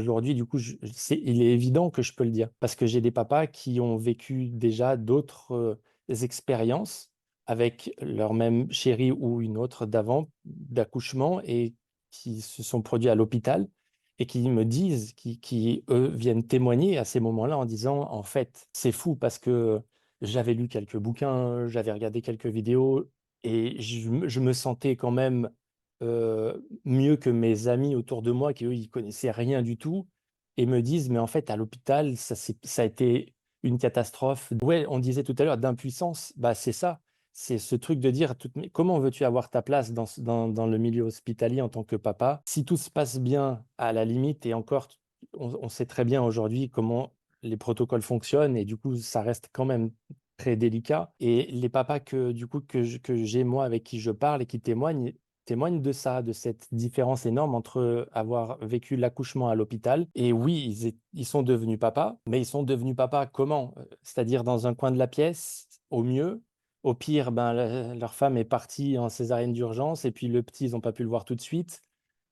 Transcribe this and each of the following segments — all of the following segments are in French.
aujourd'hui, du coup, il est évident que je peux le dire parce que j'ai des papas qui ont vécu déjà d'autres expériences avec leur même chérie ou une autre d'avant, d'accouchement, et qui se sont produits à l'hôpital et qui me disent, eux, viennent témoigner à ces moments-là en disant, en fait, c'est fou parce que j'avais lu quelques bouquins, j'avais regardé quelques vidéos et je me sentais quand même mieux que mes amis autour de moi qui, eux, ils connaissaient rien du tout et me disent: «Mais en fait, à l'hôpital, ça a été une catastrophe». Ouais, on disait tout à l'heure d'impuissance, bah, c'est ça. C'est ce truc de dire toute mais comment veux-tu avoir ta place dans le milieu hospitalier en tant que papa? Si tout se passe bien, à la limite, et encore, on sait très bien aujourd'hui comment les protocoles fonctionnent et du coup, ça reste quand même très délicat, et les papas que du coup que j'ai moi avec qui je parle et qui témoignent de ça, de cette différence énorme entre avoir vécu l'accouchement à l'hôpital et oui, ils sont devenus papas, mais ils sont devenus papas comment? C'est-à-dire dans un coin de la pièce, au mieux. Au pire, ben, leur femme est partie en césarienne d'urgence et puis le petit, ils ont pas pu le voir tout de suite.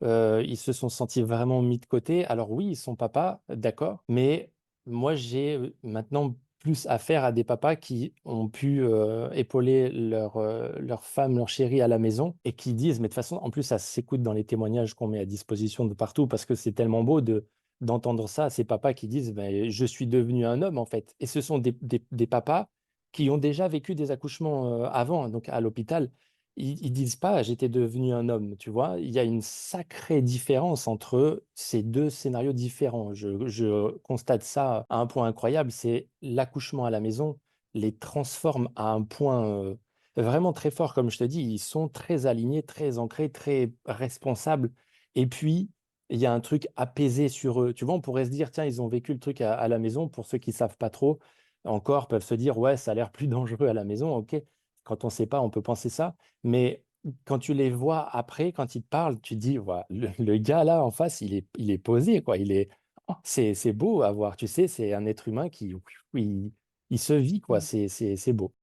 Ils se sont sentis vraiment mis de côté. Alors oui, ils sont papas, d'accord, mais moi j'ai, maintenant plus affaire à des papas qui ont pu, épauler leur femme, leur chérie à la maison et qui disent mais de toute façon, en plus, ça s'écoute dans les témoignages qu'on met à disposition de partout parce que c'est tellement beau d'entendre ça, ces papas qui disent: «Beh, je suis devenu un homme, en fait», et ce sont des papas qui ont déjà vécu des accouchements, avant, donc à l'hôpital. Ils disent pas: «J'étais devenu un homme», tu vois? Il y a une sacrée différence entre ces 2 scénarios différents. Je constate ça à un point incroyable, c'est l'accouchement à la maison les transforme à un point, vraiment très fort. Comme je te dis, ils sont très alignés, très ancrés, très responsables, et puis il y a un truc apaisé sur eux. Tu vois? On pourrait se dire: «Tiens, ils ont vécu le truc à la maison». Pour ceux qui savent pas trop encore, peuvent se dire: «Ouais, ça a l'air plus dangereux à la maison». OK, quand on sait pas, on peut penser ça, mais quand tu les vois après, quand ils te parlent, tu te dis: «Waouh, le gars là en face, il est posé quoi, c'est beau à voir». Tu sais, c'est un être humain qui il se vit quoi, c'est beau.